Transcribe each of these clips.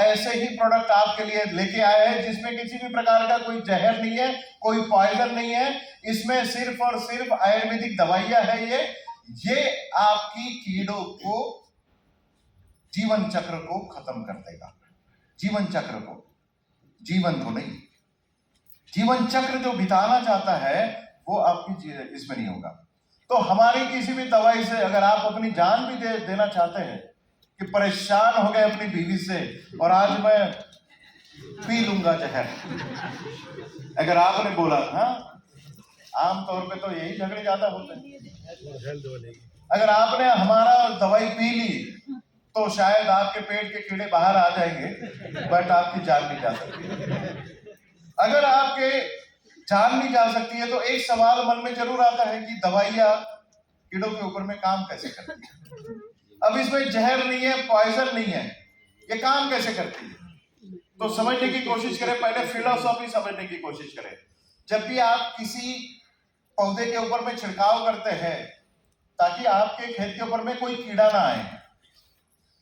ऐसे ही प्रोडक्ट आपके लिए लेके आए हैं जिसमें किसी भी प्रकार का कोई जहर नहीं है, कोई पॉइजन नहीं है। इसमें सिर्फ और सिर्फ आयुर्वेदिक दवाइयां है। ये आपकी कीड़ों को, जीवन चक्र को खत्म कर देगा। जीवन चक्र को, जीवन को नहीं, जीवन चक्र जो बिताना चाहता है वो आपकी इसमें नहीं होगा। तो हमारी किसी भी दवाई से अगर आप अपनी जान भी देना चाहते हैं कि परेशान हो गए अपनी बीवी से और आज मैं पी लूंगा जहर, अगर आपने बोला, हाँ आमतौर पे तो यही झगड़े ज्यादा होते हैं। अगर आपने हमारा दवाई पी ली तो शायद आपके पेट के कीड़े बाहर आ जाएंगे, बट आपकी जान नहीं जा सकती। अगर आपके जान नहीं जा सकती है तो एक सवाल मन में जरूर आता है कि दवाइयां कीड़ों के ऊपर में काम कैसे करती है। अब इसमें जहर नहीं है, पॉइजन नहीं है, ये काम कैसे करती है तो समझने की कोशिश करें। पहले फिलोसॉफी समझने की कोशिश करें। जब भी आप किसी पौधे के ऊपर में छिड़काव करते हैं ताकि आपके खेत के ऊपर में कोई कीड़ा ना आए,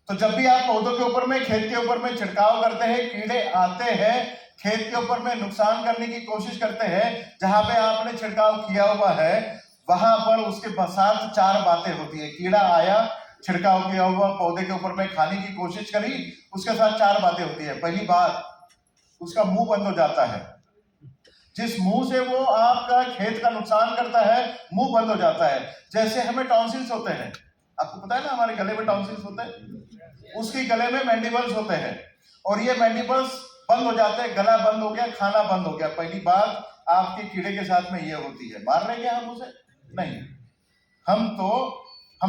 तो जब भी आप पौधों के ऊपर में, खेत के ऊपर में छिड़काव करते हैं, कीड़े आते हैं, खेत के ऊपर में नुकसान करने की कोशिश करते हैं, जहां पे आपने छिड़काव किया हुआ है वहां पर उसके साथ चार बातें होती है। कीड़ा आया, छिड़काव किया हुआ पौधे के ऊपर में खाने की कोशिश करी, उसके साथ चार बातें होती है। पहली बात, उसका मुंह बंद हो जाता है। जिस मुंह से वो आपका खेत का नुकसान करता है, मुंह बंद हो जाता है। जैसे हमें टॉन्सिल्स होते हैं, आपको पता है ना, हमारे गले में टॉन्सिल्स होते हैं, उसके गले में मैंडिबल्स होते हैं, और ये मैंडिबल्स बंद हो जाते हैं, गला बंद हो गया, खाना बंद हो गया। पहली बात आपके कीड़े के साथ में ये होती है। मार रहे क्या हम उसे? नहीं, हम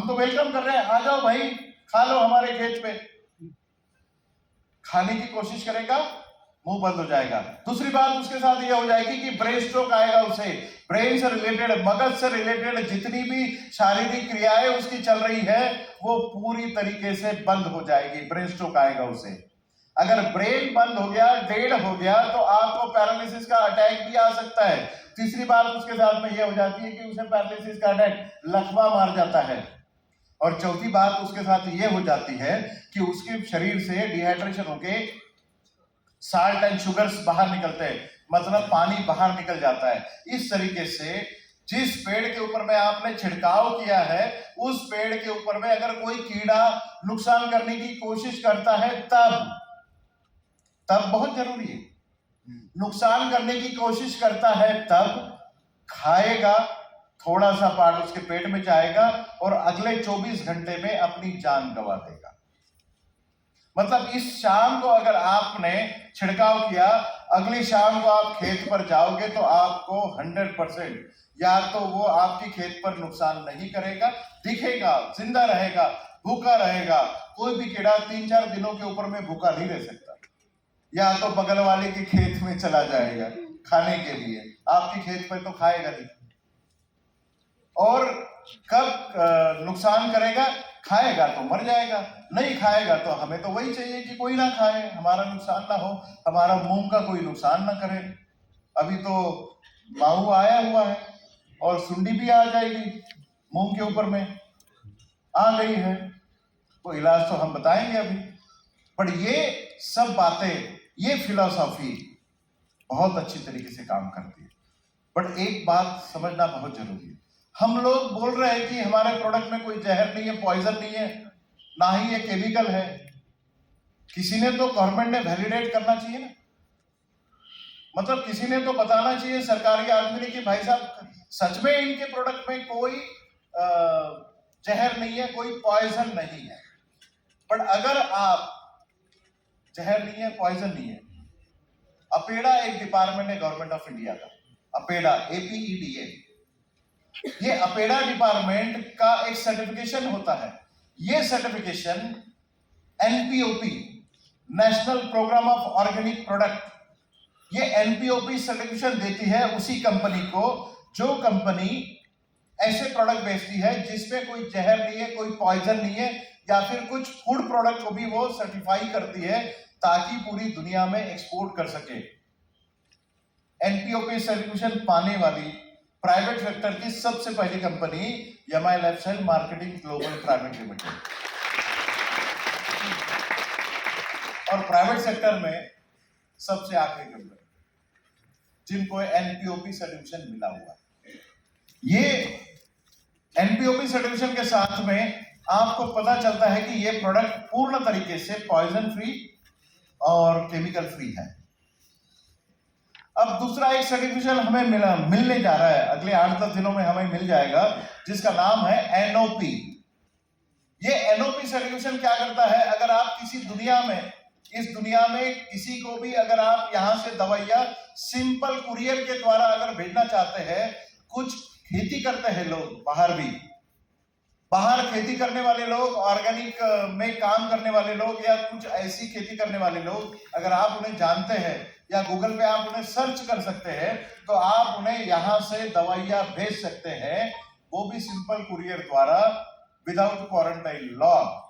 तो वेलकम कर रहे हैं, आ जाओ भाई खा लो हमारे खेत पे। खाने की कोशिश करेगा, मुंह बंद हो जाएगा। दूसरी बात उसके साथ ये हो जाएगी कि ब्रेन स्ट्रोक आएगा उसे। ब्रेन से रिलेटेड, मगज से रिलेटेड जितनी भी शारीरिक क्रियाएं उसकी चल रही है वो पूरी तरीके से बंद हो जाएगी। ब्रेन स्ट्रोक आएगा उसे। अगर ब्रेन बंद हो गया, डेड हो गया, तो आपको पैरालिसिस का अटैक भी आ सकता है। तीसरी बात उसके साथ में ये हो जाती है कि उसे पैरालिसिस का अटैक, लकवा मार जाता है। और चौथी बात उसके साथ ये हो जाती है कि उसके शरीर से डिहाइड्रेशन होके साल्ट एंड शुगर्स बाहर निकलते हैं, मतलब पानी बाहर निकल जाता है। इस तरीके से जिस पेड़ के ऊपर में आपने छिड़काव किया है उस पेड़ के ऊपर में अगर कोई कीड़ा नुकसान करने की कोशिश करता है तब बहुत जरूरी है, नुकसान करने की कोशिश करता है तब खाएगा, थोड़ा सा पार्ट उसके पेट में जाएगा और अगले 24 घंटे में अपनी जान गंवा देगा। मतलब इस शाम को अगर आपने छिड़काव किया, अगली शाम को आप खेत पर जाओगे तो आपको 100% या तो वो आपकी खेत पर नुकसान नहीं करेगा, दिखेगा, जिंदा रहेगा, भूखा रहेगा। कोई भी कीड़ा 3-4 दिनों के ऊपर में भूखा नहीं रह सकता, या तो बगल वाले के खेत में चला जाएगा खाने के लिए, आपके खेत पर तो खाएगा नहीं। और कब नुकसान करेगा? खाएगा तो मर जाएगा, नहीं खाएगा तो हमें तो वही चाहिए कि कोई ना खाए, हमारा नुकसान ना हो, हमारा मूंग का कोई नुकसान ना करे। अभी तो माहू आया हुआ है और सुंडी भी आ जाएगी, मूंग के ऊपर में आ गई है, तो इलाज तो हम बताएंगे अभी। पर ये सब बातें, ये फिलॉसफी बहुत अच्छी तरीके से काम करती है। बट एक बात समझना बहुत जरूरी है, हम लोग बोल रहे हैं कि हमारे प्रोडक्ट में कोई जहर नहीं है, पॉइजन नहीं है, ना ही ये केमिकल है। किसी ने तो, गवर्नमेंट ने वैलिडेट करना चाहिए ना, मतलब किसी ने तो बताना चाहिए, सरकारी आदमी ने, कि भाई साहब सच में इनके प्रोडक्ट में कोई जहर नहीं है, कोई पॉइजन नहीं है। बट अगर आप, जहर नहीं है, पॉइजन नहीं है, अपेडा एक डिपार्टमेंट है गवर्नमेंट ऑफ इंडिया का, अपेडा, APEDA, ये अपेडा डिपार्टमेंट का एक सर्टिफिकेशन होता है। ये certification NPOP, national program of organic product, ये NPOP सर्टिफिकेशन देती है उसी कंपनी को जो कंपनी ऐसे प्रोडक्ट बेचती है जिसमें कोई जहर नहीं है, कोई पॉइजन नहीं है, या फिर कुछ फूड प्रोडक्ट को भी वो सर्टिफाई करती है ताकि पूरी दुनिया में एक्सपोर्ट कर सके। NPOP सर्टिफिकेशन पाने वाली प्राइवेट सेक्टर की सबसे पहली company Yamai lifestyle marketing global private limited. और प्राइवेट सेक्टर में सबसे आखिरी कंपनी जिनको एनपीओपी सर्टिफिकेशन मिला हुआ है। ये एनपीओपी सर्टिफिकेशन के साथ में आपको पता चलता है कि ये प्रोडक्ट पूर्ण तरीके से पॉइजन फ्री और केमिकल फ्री है। अब दूसरा एक सर्टिफिकेशन हमें मिलने जा रहा है, अगले 8-10 दिनों में हमें मिल जाएगा, जिसका नाम है एनओपी। ये एनओपी सर्टिफिकेशन क्या करता है, अगर आप इस दुनिया में किसी को भी अगर आप यहां से दवाइयां सिंपल कुरियर के द्वारा अगर भेजना चाहते हैं, कुछ खेती करते हैं लोग बाहर खेती करने वाले लोग, ऑर्गेनिक में काम करने वाले लोग, या कुछ ऐसी खेती करने वाले लोग, अगर आप उन्हें जानते हैं या गूगल पे आप उन्हें सर्च कर सकते हैं, तो आप उन्हें यहां से दवाइयां भेज सकते हैं, वो भी सिंपल कुरियर द्वारा, विदाउट क्वारंटाइन लॉग।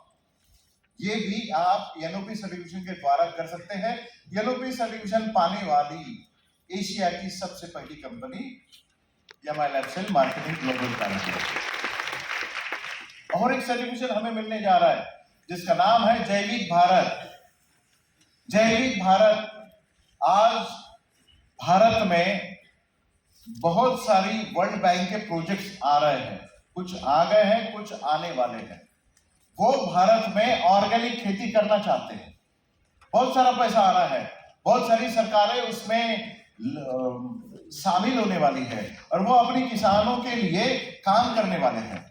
ये भी आप एनओपी सर्टिफिकेशन के द्वारा कर सकते हैं। एनओपी सर्टिफिकेशन पाने वाली एशिया की सबसे पहली company MI labs marketing global private limited. और एक सर्टिफिकेशन हमें मिलने जा रहा है जिसका नाम है जैविक भारत। जैविक भारत, आज भारत में बहुत सारी वर्ल्ड बैंक के प्रोजेक्ट्स आ रहे हैं, कुछ आ गए हैं, कुछ आने वाले हैं। वो भारत में ऑर्गेनिक खेती करना चाहते हैं, बहुत सारा पैसा आ रहा है, बहुत सारी सरकारें उसमें शामिल होने वाली है और वो अपने किसानों के लिए काम करने वाले हैं।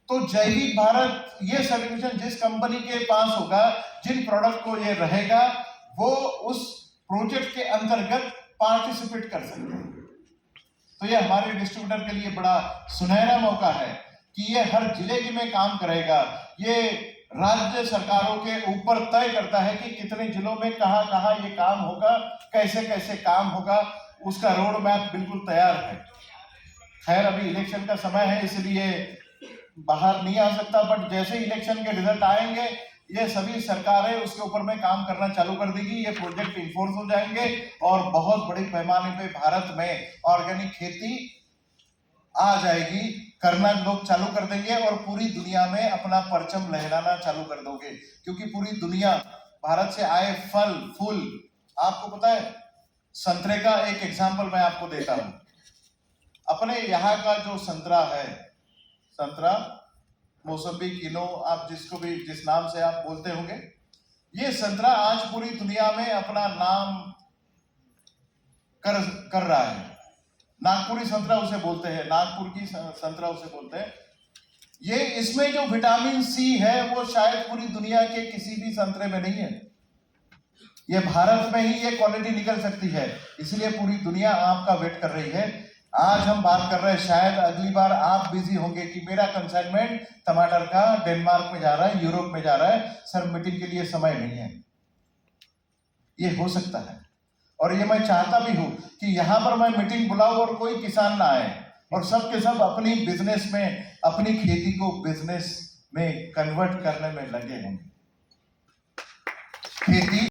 तो जैविक भारत ये सर्टिफिकेशन जिस कंपनी के पास होगा, जिन प्रोडक्ट को ये रहेगा, वो उस प्रोजेक्ट के अंतर्गत पार्टिसिपेट कर सकते हैं। तो ये हमारे डिस्ट्रीब्यूटर के लिए बड़ा सुनहरा मौका है कि ये हर जिले में काम करेगा। ये राज्य सरकारों के ऊपर तय करता है कि कितने जिलों में कहां ये काम होगा, कैसे काम होगा, उसका रोड मैप बिल्कुल तैयार है। खैर अभी इलेक्शन का समय है, इसलिए बाहर नहीं आ सकता, बट जैसे इलेक्शन के रिजल्ट आएंगे, ये सभी सरकारें उसके ऊपर में काम करना चालू कर देगी, ये प्रोजेक्ट इन्फोर्स हो जाएंगे और बहुत बड़े पैमाने पे भारत में ऑर्गेनिक खेती आ जाएगी, करना लोग चालू कर देंगे और पूरी दुनिया में अपना परचम लहराना चालू कर दोगे, क्योंकि पूरी दुनिया भारत से आए फल फूल, आपको पता है, संतरे का एक एग्जाम्पल मैं आपको देता हूं। अपने यहाँ का जो संतरा है, संतरा, मौसम्बी, किनो, आप जिसको भी जिस नाम से आप बोलते होंगे, ये संतरा आज पूरी दुनिया में अपना नाम कर रहा है। नागपुरी संतरा उसे बोलते हैं, नागपुर की संतरा उसे बोलते हैं। ये इसमें जो विटामिन सी है वो शायद पूरी दुनिया के किसी भी संतरे में नहीं है, ये भारत में ही ये क्वालिटी निकल सकती है, इसलिए पूरी दुनिया आपका वेट कर रही है। आज हम बात कर रहे हैं, शायद अगली बार आप बिजी होंगे कि मेरा कंसाइनमेंट टमाटर का डेनमार्क में जा रहा है, यूरोप में जा रहा है, सर मीटिंग के लिए समय नहीं है। ये हो सकता है और ये मैं चाहता भी हूं कि यहां पर मैं मीटिंग बुलाऊं और कोई किसान ना आए और सब के सब अपनी बिजनेस में, अपनी खेती को बिजनेस में कन्वर्ट करने में लगे होंगे। खेती